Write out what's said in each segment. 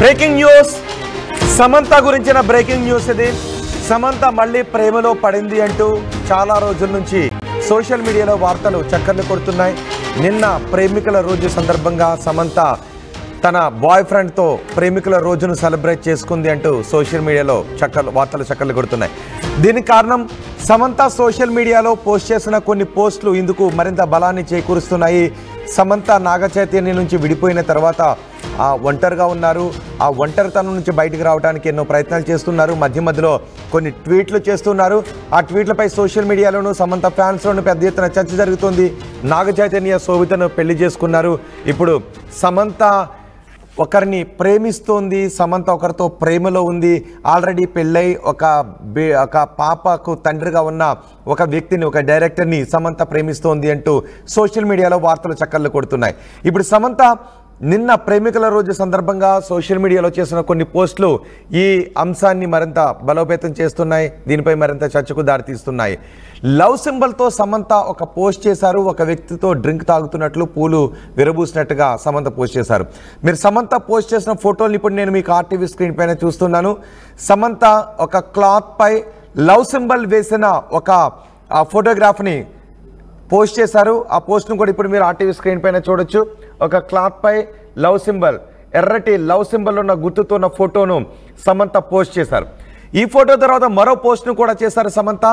Breaking news Samantha గురించిన breaking news ఇది. సమంత మళ్ళీ ప్రేమలో పడింది అంటూ చాలా రోజుల నుంచి సోషల్ మీడియాలో వార్తలు చక్కర్లు కొడుతున్నాయి. నిన్న ప్రేమికుల రోజు సందర్భంగా సమంత తన బాయ్ ఫ్రెండ్తో ప్రేమికుల రోజును సెలబ్రేట్ చేసుకుంది అంటూ సోషల్ మీడియాలో వార్తలు చక్కర్లు కొడుతున్నాయి. దీనికి కారణం సమంత సోషల్ మీడియాలో పోస్ట్ చేసిన కొన్ని పోస్టులు ఇందుకు మరింత బలాన్ని చేకూరుస్తున్నాయి. సమంత నాగచైతన్య నుంచి విడిపోయిన తర్వాత ఒంటరిగా ఉన్నారు. ఆ ఒంటరితనం నుంచి బయటకు రావడానికి ఎన్నో ప్రయత్నాలు చేస్తున్నారు. మధ్యలో కొన్ని ట్వీట్లు చేస్తున్నారు. ఆ ట్వీట్లపై సోషల్ మీడియాలోనూ సమంత ఫ్యాన్స్లోనూ పెద్ద ఎత్తున చర్చ జరుగుతుంది. నాగచైతన్య శోభితను పెళ్లి చేసుకున్నారు. ఇప్పుడు సమంత ఒకరిని ప్రేమిస్తోంది. సమంత ఒకరితో ప్రేమలో ఉంది. ఆల్రెడీ పెళ్ళై ఒక పాపకు తండ్రిగా ఉన్న ఒక వ్యక్తిని, ఒక డైరెక్టర్ని సమంత ప్రేమిస్తోంది అంటూ సోషల్ మీడియాలో వార్తలు చక్కర్లు కొడుతున్నాయి. ఇప్పుడు సమంత నిన్న ప్రేమికుల రోజు సందర్భంగా సోషల్ మీడియాలో చేసిన కొన్ని పోస్టులు ఈ అంశాన్ని మరింత బలోపేతం చేస్తున్నాయి. దీనిపై మరింత చర్చకు దారితీస్తున్నాయి. లవ్ సింబల్తో సమంత ఒక పోస్ట్ చేశారు. ఒక వ్యక్తితో డ్రింక్ తాగుతున్నట్లు, పూలు విరబూసినట్టుగా సమంత పోస్ట్ చేశారు. మీరు సమంత పోస్ట్ చేసిన ఫోటోలు ఇప్పుడు నేను మీకు ఆర్టీవీ స్క్రీన్ పైన చూస్తున్నాను. సమంత ఒక క్లాత్ పై లవ్ సింబల్ వేసిన ఒక ఫోటోగ్రాఫ్ని పోస్ట్ చేశారు. ఆ పోస్ట్ను కూడా ఇప్పుడు మీరు ఆర్టీవీ స్క్రీన్ పైన చూడొచ్చు. ఒక క్లాత్ పై లవ్ సింబల్, ఎర్రటి లవ్ సింబల్ ఉన్న గుర్తుతో ఉన్న ఫోటోను సమంత పోస్ట్ చేశారు. ఈ ఫోటో తర్వాత మరో పోస్ట్ను కూడా చేశారు సమంత.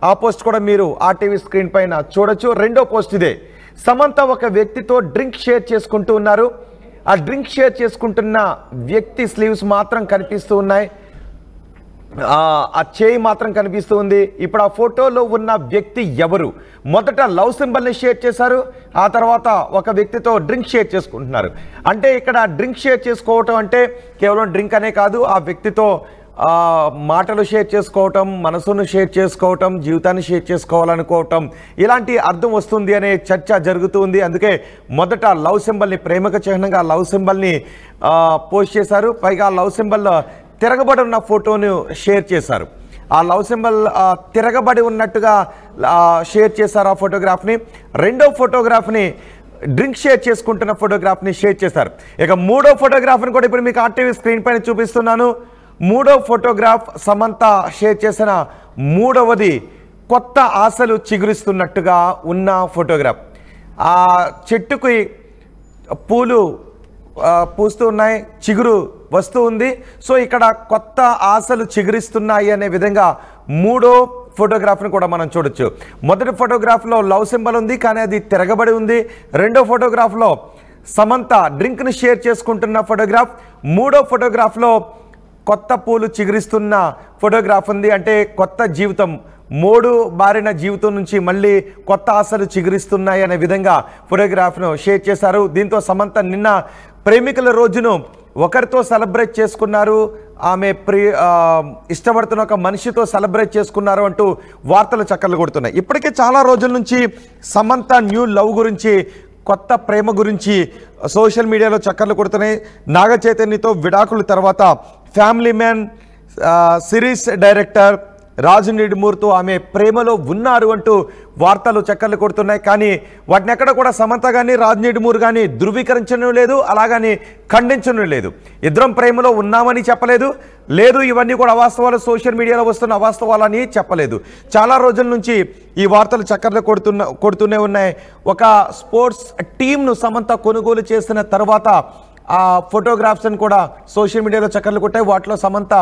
ఆ పోస్ట్ కూడా మీరు ఆర్టీవీ స్క్రీన్ పైన చూడొచ్చు. రెండో పోస్ట్ ఇదే. సమంత ఒక వ్యక్తితో డ్రింక్ షేర్ చేసుకుంటూ ఉన్నారు. ఆ డ్రింక్ షేర్ చేసుకుంటున్న వ్యక్తి స్లీవ్స్ మాత్రం కనిపిస్తూ ఉన్నాయి. ఆ చేయి మాత్రం కనిపిస్తూ ఉంది. ఇప్పుడు ఆ ఫోటోలో ఉన్న వ్యక్తి ఎవరు? మొదట లవ్ సింబల్ని షేర్ చేశారు. ఆ తర్వాత ఒక వ్యక్తితో డ్రింక్ షేర్ చేసుకుంటున్నారు. అంటే ఇక్కడ డ్రింక్ షేర్ చేసుకోవటం అంటే కేవలం డ్రింక్ అనే కాదు, ఆ వ్యక్తితో మాటలు షేర్ చేసుకోవటం, మనసును షేర్ చేసుకోవటం, జీవితాన్ని షేర్ చేసుకోవాలనుకోవటం, ఇలాంటి అర్థం వస్తుంది అనే చర్చ జరుగుతుంది. అందుకే మొదట లవ్ సింబల్ని, ప్రేమకు చిహ్నంగా లవ్ సింబల్ని పోస్ట్ చేశారు. పైగా లవ్ సింబల్ తిరగబడి ఉన్న ఫోటోను షేర్ చేశారు. ఆ లవ్ సింబల్ తిరగబడి ఉన్నట్టుగా షేర్ చేశారు ఆ ఫోటోగ్రాఫ్ని. రెండో ఫోటోగ్రాఫ్ని, డ్రింక్ షేర్ చేసుకుంటున్న ఫోటోగ్రాఫ్ని షేర్ చేశారు. ఇక మూడో ఫోటోగ్రాఫ్ని కూడా ఇప్పుడు మీకు ఆర్టీవీ స్క్రీన్ పైన చూపిస్తున్నాను. మూడో ఫోటోగ్రాఫ్ సమంత షేర్ చేసిన మూడవది కొత్త ఆశలు చిగురిస్తున్నట్టుగా ఉన్న ఫోటోగ్రాఫ్. ఆ చెట్టుకి పూలు పూస్తూ ఉన్నాయి, చిగురు వస్తూ ఉంది. సో ఇక్కడ కొత్త ఆశలు చిగురిస్తున్నాయి అనే విధంగా మూడో ఫోటోగ్రాఫ్ని కూడా మనం చూడొచ్చు. మొదటి ఫోటోగ్రాఫ్లో లవ్ సింబల్ ఉంది, కానీ అది తిరగబడి ఉంది. రెండో ఫోటోగ్రాఫ్లో సమంత డ్రింక్ని షేర్ చేసుకుంటున్న ఫోటోగ్రాఫ్. మూడో ఫోటోగ్రాఫ్లో కొత్త పూలు చిగురిస్తున్న ఫోటోగ్రాఫ్ ఉంది. అంటే కొత్త జీవితం, మోడు బారిన జీవితం నుంచి మళ్ళీ కొత్త ఆశలు చిగురిస్తున్నాయి అనే విధంగా ఫోటోగ్రాఫ్ను షేర్ చేశారు. దీంతో సమంత నిన్న ప్రేమికుల రోజును ఒకరితో సెలబ్రేట్ చేసుకున్నారు. ఆమె ఇష్టపడుతున్న ఒక మనిషితో సెలబ్రేట్ చేసుకున్నారు అంటూ వార్తలు చక్కర్లు కొడుతున్నాయి. ఇప్పటికే చాలా రోజుల నుంచి సమంత న్యూ లవ్ గురించి, కొత్త ప్రేమ గురించి సోషల్ మీడియాలో చక్కర్లు కొడుతున్నాయి. నాగ చైతన్యతో విడాకుల తర్వాత ఫ్యామిలీ మ్యాన్ సిరీస్ డైరెక్టర్ రాజు నిడుమూర్తో ఆమె ప్రేమలో ఉన్నారు అంటూ వార్తలు చక్కర్లు కొడుతున్నాయి. కానీ వాటిని ఎక్కడ కూడా సమంత కానీ రాజు నిడుమూరు కానీ ధృవీకరించడం లేదు, అలాగని ఖండించడం లేదు. ఇద్దరం ప్రేమలో ఉన్నామని చెప్పలేదు, లేదు ఇవన్నీ కూడా అవాస్తవాలు, సోషల్ మీడియాలో వస్తున్న అవాస్తవాలని చెప్పలేదు. చాలా రోజుల నుంచి ఈ వార్తలు చక్కర్లు కొడుతూనే ఉన్నాయి. ఒక స్పోర్ట్స్ టీంను సమంత కొనుగోలు చేసిన తర్వాత ఆ ఫోటోగ్రాఫ్స్ని కూడా సోషల్ మీడియాలో చక్కర్లు కొట్టాయి. వాటిలో సమంత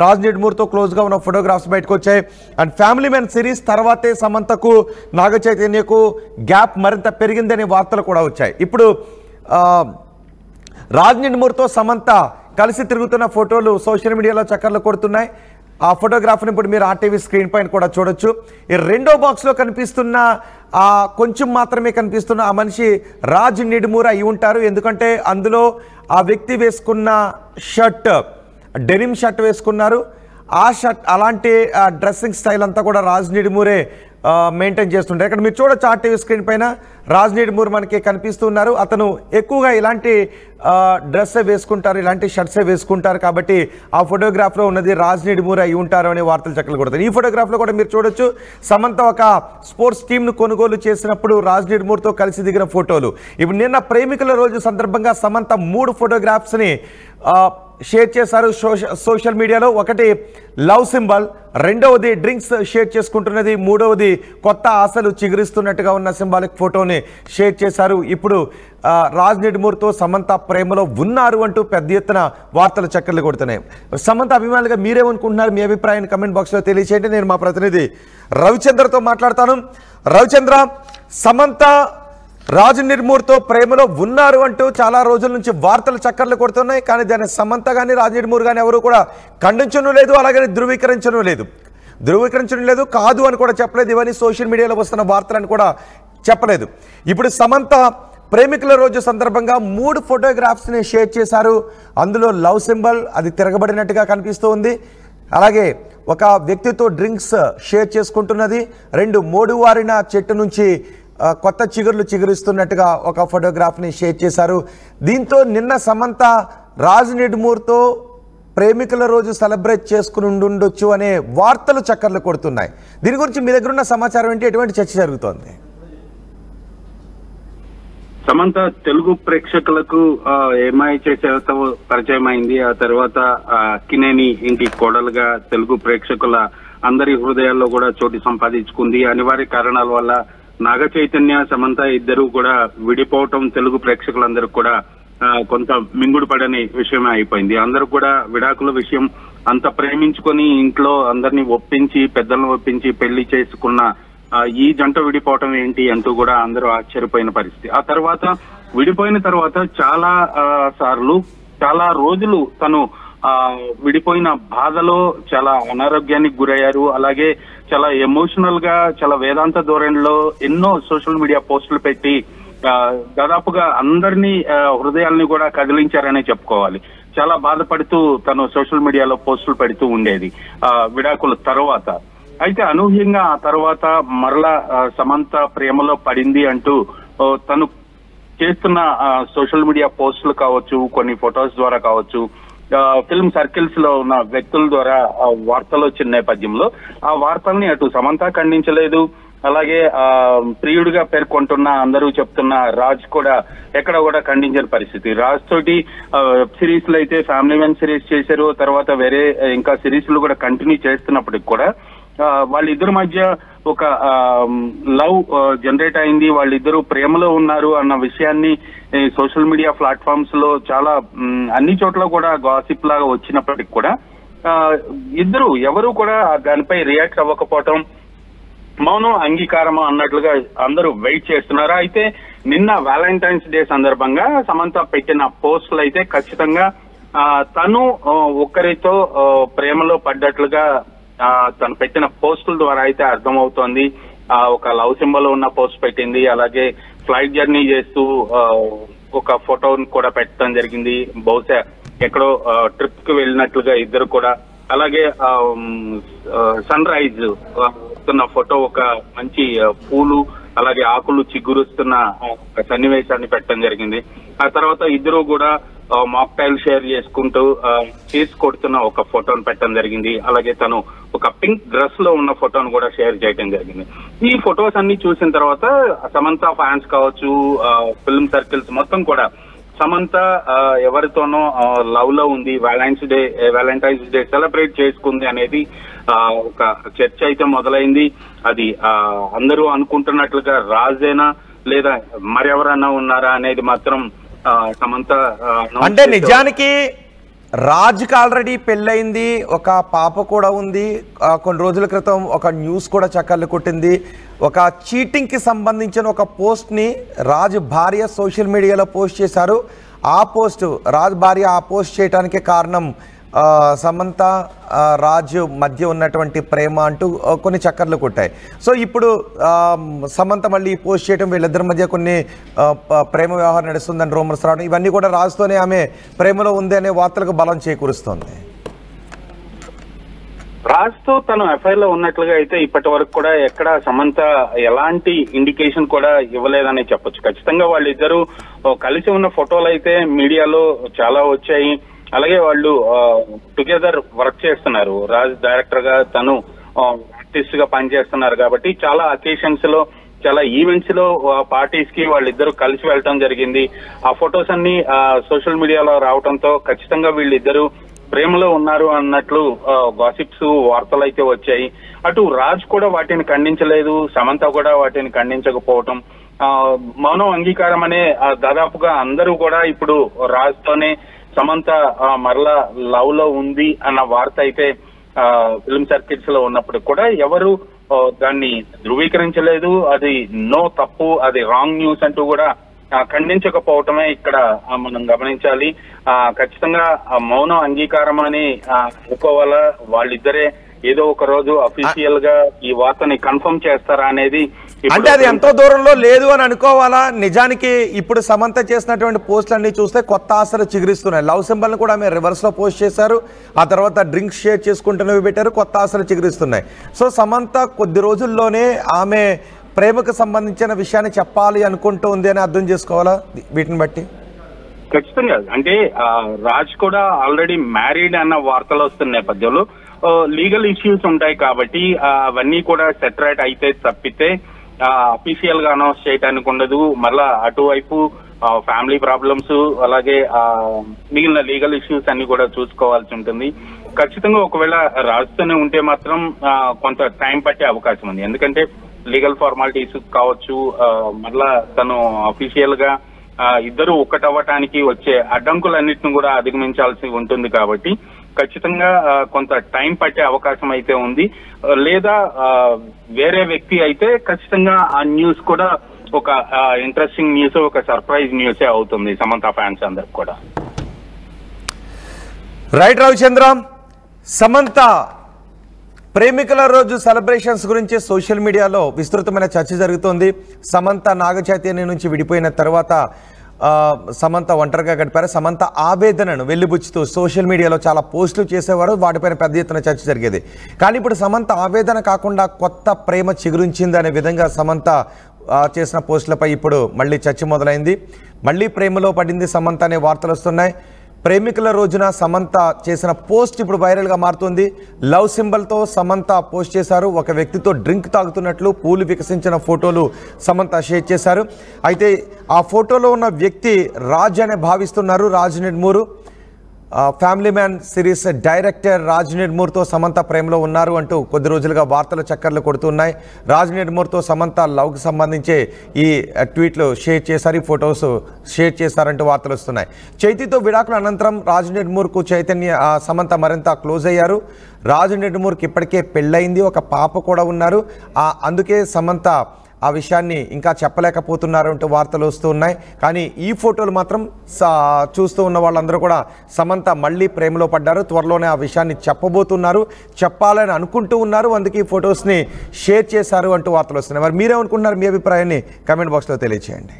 రాజ్ నిడుమూర్తో క్లోజ్గా ఉన్న ఫోటోగ్రాఫ్స్ బయటకు వచ్చాయి. అండ్ ఫ్యామిలీ మ్యాన్ సిరీస్ తర్వాతే సమంతకు నాగ చైతన్యకు గ్యాప్ మరింత పెరిగిందనే వార్తలు కూడా వచ్చాయి. ఇప్పుడు రాజ్ నిడుమూర్తో సమంత కలిసి తిరుగుతున్న ఫోటోలు సోషల్ మీడియాలో చక్కర్లు కొడుతున్నాయి. ఆ ఫోటోగ్రాఫ్ని ఇప్పుడు మీరు ఆర్టీవీ స్క్రీన్ పైన కూడా చూడొచ్చు. ఈ రెండో బాక్స్లో కనిపిస్తున్న కొంచెం మాత్రమే కనిపిస్తున్న ఆ మనిషి రాజ్ నిడుమూర్ అయి ఉంటారు. ఎందుకంటే అందులో ఆ వ్యక్తి వేసుకున్న షర్ట్, డెనిమ్ షర్ట్ వేసుకున్నారు. ఆ షర్ట్, అలాంటి డ్రెస్సింగ్ స్టైల్ అంతా కూడా రాజ్ నిడుమూరే మెయింటైన్ చేస్తుంటారు. ఇక్కడ మీరు చూడొచ్చు ఆర్టీవీ స్క్రీన్ పైన రాజ్ నిడుమూర్ మనకి కనిపిస్తున్నారు. అతను ఎక్కువగా ఇలాంటి డ్రెస్సే వేసుకుంటారు, ఇలాంటి షర్ట్సే వేసుకుంటారు. కాబట్టి ఆ ఫోటోగ్రాఫ్లో ఉన్నది రాజ్ నిడుమూర్ అయి ఉంటారు అనే వార్తలు చక్కలు కొడతారు. ఈ ఫోటోగ్రాఫ్లో కూడా మీరు చూడొచ్చు సమంత ఒక స్పోర్ట్స్ టీంను కొనుగోలు చేసినప్పుడు రాజ్ నిడుమూర్తో కలిసి దిగిన ఫోటోలు. ఇప్పుడు నిన్న ప్రేమికుల రోజు సందర్భంగా సమంత 3 ఫోటోగ్రాఫ్స్ని షేర్ చేశారు సోషల్ మీడియాలో. ఒకటి లవ్ సింబల్, రెండవది డ్రింక్స్ షేర్ చేసుకుంటున్నది, మూడవది కొత్త ఆశలు చిగురిస్తున్నట్టుగా ఉన్న సింబాలిక్ ఫోటోని షేర్ చేశారు. ఇప్పుడు రాజ్ నిడుమూర్తో సమంత ప్రేమలో ఉన్నారు అంటూ పెద్ద ఎత్తున వార్తలు చక్కర్లు కొడుతున్నాయి. సమంత అభిమానులుగా మీరేమనుకుంటున్నారు? మీ అభిప్రాయాన్ని కమెంట్ బాక్స్లో తెలియచేయండి. నేను మా ప్రతినిధి రవిచంద్రతో మాట్లాడతాను. రవిచంద్ర, సమంత రాజ్ నిడుమూర్తో ప్రేమలో ఉన్నారు అంటూ చాలా రోజుల నుంచి వార్తలు చక్కర్లు కొడుతున్నాయి. కానీ దాన్ని సమంత కానీ రాజ్ నిడుమూర్ కానీ ఎవరు కూడా ఖండించడం లేదు, అలాగే ధృవీకరించడం లేదు, కాదు అని కూడా చెప్పలేదు. ఇవన్నీ సోషల్ మీడియాలో వస్తున్న వార్తలను కూడా చెప్పలేదు. ఇప్పుడు సమంత ప్రేమికుల రోజు సందర్భంగా 3 ఫోటోగ్రాఫ్స్ని షేర్ చేశారు. అందులో లవ్ సింబల్ అది తిరగబడినట్టుగా కనిపిస్తూ ఉంది. అలాగే ఒక వ్యక్తితో డ్రింక్స్ షేర్ చేసుకుంటున్నది, 2 మోడువారిన చెట్టు నుంచి కొత్త చిగుర్లు చిగురిస్తున్నట్టుగా ఒక ఫోటోగ్రాఫ్ని షేర్ చేశారు. దీంతో నిన్న సమంత రాజ్ నిడుమూర్తో ప్రేమికుల రోజు సెలబ్రేట్ చేసుకుని ఉండొచ్చు అనే వార్తలు చక్కర్లు కొడుతున్నాయి. దీని గురించి మీ దగ్గర ఉన్న సమాచారం ఏంటి? ఎటువంటి చర్చ జరుగుతోంది? సమంత తెలుగు ప్రేక్షకులకు ఏమై చేసేతో పరిచయం అయింది. ఆ తర్వాత కినేని ఇంటి కోడలుగా తెలుగు ప్రేక్షకుల అందరి హృదయాల్లో కూడా చోటు సంపాదించుకుంది. అనివార్య కారణాల వల్ల నాగ చైతన్య, సమంత ఇద్దరు కూడా విడిపోవటం తెలుగు ప్రేక్షకులందరూ కూడా కొంత మింగుడు పడని విషయమే అయిపోయింది. అందరూ కూడా విడాకుల విషయం అంత ప్రేమించుకొని ఇంట్లో అందరినీ ఒప్పించి, పెద్దలను ఒప్పించి పెళ్లి చేసుకున్న ఈ జంట విడిపోవటం ఏంటి అంటూ కూడా అందరూ ఆశ్చర్యపోయిన పరిస్థితి. ఆ తర్వాత విడిపోయిన తర్వాత చాలా రోజులు తను విడిపోయిన బాధలో చాలా అనారోగ్యానికి గురయ్యారు. అలాగే చాలా ఎమోషనల్ గా, చాలా వేదాంత ధోరణిలో ఎన్నో సోషల్ మీడియా పోస్టులు పెట్టి దాదాపుగా అందరినీ హృదయాల్ని కూడా కదిలించారనే చెప్పుకోవాలి. చాలా బాధపడుతూ తను సోషల్ మీడియాలో పోస్టులు పెడుతూ ఉండేది విడాకుల తర్వాత. అయితే అనూహ్యంగా ఆ తర్వాత మరలా సమంత ప్రేమలో పడింది అంటూ తను చేస్తున్న సోషల్ మీడియా పోస్టులు కావచ్చు, కొన్ని ఫొటోస్ ద్వారా కావచ్చు, ఫిల్మ్ సర్కిల్స్ లో ఉన్న వ్యక్తుల ద్వారా వార్తలు వచ్చిన నేపథ్యంలో ఆ వార్తల్ని అటు సమంత ఖండించలేదు, అలాగే ప్రియుడిగా పేర్కొంటున్న అందరూ చెప్తున్న రాజ్ కూడా ఎక్కడ కూడా ఖండించిన పరిస్థితి. రాజ్ తోటి వెబ్ సిరీస్ లో అయితే ఫ్యామిలీ మెన్ సిరీస్ చేశారు, తర్వాత వేరే ఇంకా సిరీస్లు కూడా కంటిన్యూ చేస్తున్నప్పటికి కూడా వాళ్ళిద్దరి మధ్య ఒక లవ్ జనరేట్ అయింది, వాళ్ళిద్దరూ ప్రేమలో ఉన్నారు అన్న విషయాన్ని సోషల్ మీడియా ప్లాట్ఫామ్స్ లో చాలా అన్ని చోట్ల కూడా గాసిప్ లాగా వచ్చినప్పటికి కూడా ఇద్దరు ఎవరు కూడా దానిపై రియాక్ట్ అవ్వకపోవటం, మౌనం అంగీకారము అన్నట్లుగా అందరూ వెయిట్ చేస్తున్నారు. అయితే నిన్న వ్యాలంటైన్స్ డే సందర్భంగా సమంత పెట్టిన పోస్టులు అయితే ఖచ్చితంగా తను ఒక్కరితో ప్రేమలో పడ్డట్లుగా తను పెట్టిన పోస్టుల ద్వారా అయితే అర్థమవుతోంది. ఒక లవ్ సింబల్ ఉన్న పోస్ట్ పెట్టింది, అలాగే ఫ్లైట్ జర్నీ చేస్తూ ఒక ఫోటోని కూడా పెట్టడం జరిగింది, బహుశా ఎక్కడో ట్రిప్ కి వెళ్ళినట్లుగా ఇద్దరు కూడా. అలాగే సన్ రైజ్ వస్తున్న ఫోటో, ఒక మంచి పూలు అలాగే ఆకులు చిగురుస్తున్న సన్నివేశాన్ని పెట్టడం జరిగింది. ఆ తర్వాత ఇద్దరు కూడా మాక్టైల్ షేర్ చేసుకుంటూ చీజ్ కొడుతున్న ఒక ఫోటోను పెట్టడం జరిగింది. అలాగే తను ఒక పింక్ డ్రెస్ లో ఉన్న ఫోటోను కూడా షేర్ చేయడం జరిగింది. ఈ ఫొటోస్ అన్ని చూసిన తర్వాత సమంత ఫ్యాన్స్ కావచ్చు, ఫిల్మ్ సర్కిల్స్ మొత్తం కూడా సమంత ఎవరితోనో లవ్ లో ఉంది, వ్యాలంటైన్స్ డే సెలబ్రేట్ చేసుకుంది అనేది ఒక చర్చ అయితే మొదలైంది. అది అందరూ అనుకుంటున్నట్లుగా రాజేనా లేదా మరెవరన్నా ఉన్నారా అనేది మాత్రం సమంత అంటే నిజానికి రాజ్కి ఆల్రెడీ పెళ్ళయింది, ఒక పాప కూడా ఉంది. కొన్ని రోజుల క్రితం ఒక న్యూస్ కూడా చక్కర్లు కొట్టింది. ఒక చీటింగ్కి సంబంధించిన ఒక పోస్ట్ని రాజ్ భార్య సోషల్ మీడియాలో పోస్ట్ చేశారు. ఆ పోస్ట్ రాజ్ భార్య ఆ పోస్ట్ చేయడానికి కారణం సమంత రాజ్ మధ్య ఉన్నటువంటి ప్రేమ అంటూ కొన్ని చక్కర్లు కొట్టాయి. సో ఇప్పుడు సమంత మళ్ళీ పోస్ట్ చేయడం, వీళ్ళిద్దరి మధ్య కొన్ని ప్రేమ వ్యవహారం నడుస్తుందని రూమర్స్ రావడం, ఇవన్నీ కూడా రాజ్తోనే ఆమె ప్రేమలో ఉంది అనే వార్తలకు బలం చేకూరుస్తోంది. రాజ్తో తను ఎఫ్ఐఆర్ లో ఉన్నట్లుగా అయితే ఇప్పటి వరకు కూడా ఎక్కడ సమంత ఎలాంటి ఇండికేషన్ కూడా ఇవ్వలేదని చెప్పొచ్చు. ఖచ్చితంగా వాళ్ళిద్దరూ కలిసి ఉన్న ఫోటోలు అయితే మీడియాలో చాలా వచ్చాయి. అలాగే వాళ్ళు టుగెదర్ వర్క్ చేస్తున్నారు. రాజ్ డైరెక్టర్ గా, తను ఆర్టిస్ట్ గా పనిచేస్తున్నారు కాబట్టి చాలా అకేషన్స్ లో చాలా ఈవెంట్స్ లో పార్టీస్ కి వాళ్ళిద్దరూ కలిసి వెళ్ళటం జరిగింది. ఆ ఫొటోస్ అన్ని సోషల్ మీడియాలో రావడంతో ఖచ్చితంగా వీళ్ళిద్దరూ ప్రేమలో ఉన్నారు అన్నట్లు గాసిప్స్ వార్తలు అయితే వచ్చాయి. అటు రాజ్ కూడా వాటిని ఖండించలేదు, సమంత కూడా వాటిని ఖండించకపోవటం, మౌనం అంగీకారం అనే దాదాపుగా అందరూ కూడా ఇప్పుడు రాజ్ తోనే సమంత మరలా లవ్ లో ఉంది అన్న వార్త అయితే ఫిల్మ్ సర్కిట్స్ లో ఉన్నప్పుడు కూడా ఎవరు దాన్ని ధృవీకరించలేదు. అది నో తప్పు, అది రాంగ్ న్యూస్ అంటూ కూడా ఖండించకపోవటమే ఇక్కడ మనం గమనించాలి. ఖచ్చితంగా మౌనం అంగీకారం అని అనుకోవాలా, వాళ్ళిద్దరే ఏదో ఒక రోజు అఫీషియల్ గా ఈ వార్తని కన్ఫర్మ్ చేస్తారా అనేది, అంటే అది ఎంతో దూరంలో లేదు అని అనుకోవాలా? నిజానికి ఇప్పుడు సమంత చేసినటువంటి పోస్టులన్నీ చూస్తే కొత్త ఆశలు చిగురిస్తున్నాయి. లవ్ సింబల్ కూడా ఆమె రివర్స్ లో పోస్ట్ చేశారు, ఆ తర్వాత డ్రింక్స్ షేర్ చేసుకుంటున్నవి పెట్టారు, కొత్త ఆశలు చిగురిస్తున్నాయి. సో సమంత కొద్ది రోజుల్లోనే ఆమె ప్రేమకు సంబంధించిన విషయాన్ని చెప్పాలి అనుకుంటూ ఉంది అని అర్థం చేసుకోవాలా వీటిని బట్టి? ఖచ్చితంగా. అంటే రాజ్ కూడా ఆల్రెడీ మ్యారీడ్ అన్న వార్తలు వస్తున్న నేపథ్యంలో లీగల్ ఇష్యూస్ ఉంటాయి కాబట్టి అవన్నీ కూడా సెటరేట్ అయితే తప్పితే అఫీషియల్ గా అనౌన్స్ చేయడానికి ఉండదు. మళ్ళా అటువైపు ఫ్యామిలీ ప్రాబ్లమ్స్ అలాగే మిగిలిన లీగల్ ఇష్యూస్ అన్ని కూడా చూసుకోవాల్సి ఉంటుంది. ఖచ్చితంగా ఒకవేళ రాజుతోనే ఉంటే మాత్రం కొంత టైం పట్టే అవకాశం ఉంది. ఎందుకంటే లీగల్ ఫార్మాలిటీస్ కావచ్చు, మళ్ళా తను అఫీషియల్ గా ఇద్దరు ఒక్కటవ్వటానికి వచ్చే అడ్డంకులన్నిటిని కూడా అధిగమించాల్సి ఉంటుంది కాబట్టి ఖచ్చితంగా కొంత టైం పట్టే అవకాశం అయితే ఉంది. లేదా వేరే వ్యక్తి అయితే ఖచ్చితంగా ఆ న్యూస్ కూడా ఒక ఇంట్రెస్టింగ్ న్యూస్, ఒక సర్ప్రైజ్ న్యూసే అవుతుంది సమంత ఫ్యాన్స్ అందరికి కూడా. రైట్ రవిచంద్ర, సమంత ప్రేమికుల రోజు సెలబ్రేషన్స్ గురించి సోషల్ మీడియాలో విస్తృతమైన చర్చ జరుగుతోంది. సమంత నాగ చైతన్య నుంచి విడిపోయిన తర్వాత సమంత ఒంటరిగా గడిపారు. సమంత ఆవేదనను వెల్లిబుచ్చుతూ సోషల్ మీడియాలో చాలా పోస్టులు చేసేవారు, వాటిపైన పెద్ద ఎత్తున చర్చ జరిగేది. కానీ ఇప్పుడు సమంత ఆవేదన కాకుండా కొత్త ప్రేమ చిగురించింది అనే విధంగా సమంత చేసిన పోస్టులపై ఇప్పుడు మళ్ళీ చర్చ మొదలైంది. మళ్ళీ ప్రేమలో పడింది సమంత అనే వార్తలు వస్తున్నాయి. ప్రేమికుల రోజున సమంత చేసిన పోస్ట్ ఇప్పుడు వైరల్గా మారుతుంది. లవ్ సింబల్తో సమంత పోస్ట్ చేశారు. ఒక వ్యక్తితో డ్రింక్ తాగుతున్నట్లు పూలు వికసించిన ఫోటోలు సమంత షేర్ చేశారు. అయితే ఆ ఫోటోలో ఉన్న వ్యక్తి రాజ్ అనే భావిస్తున్నారు. Raj Nidimoru, family man series director Raj నిడ్మూర్తో సమంత ప్రేమలో ఉన్నారు అంటూ కొద్ది రోజులుగా వార్తలు చక్కర్లు కొడుతున్నాయి. రాజ్ నిడ్మూర్తో సమంత లవ్కి సంబంధించి ఈ ట్వీట్లు షేర్ చేశారు, ఈ ఫొటోస్ షేర్ చేశారంటూ వార్తలు వస్తున్నాయి. చైతీతో విడాకుల అనంతరం రాజ్ నిడ్మూర్కు సమంత మరింత క్లోజ్ అయ్యారు. రాజ్ నిడ్మూర్కి ఇప్పటికే పెళ్ళయింది, ఒక పాప కూడా ఉన్నారు. అందుకే సమంత ఆ విషయాన్ని ఇంకా చెప్పలేకపోతున్నారు అంటూ వార్తలు వస్తూ ఉన్నాయి. కానీ ఈ ఫోటోలు మాత్రం చూస్తూ ఉన్న వాళ్ళందరూ కూడా సమంత మళ్ళీ ప్రేమలో పడ్డారు, త్వరలోనే ఆ విషయాన్ని చెప్పబోతున్నారు, చెప్పాలని అనుకుంటూ ఉన్నారు, అందుకే ఈ ఫొటోస్ని షేర్ చేశారు అంటూ వార్తలు వస్తున్నాయి. మరి మీరేమనుకుంటున్నారు? మీ అభిప్రాయాన్ని కామెంట్ బాక్స్లో తెలియజేయండి.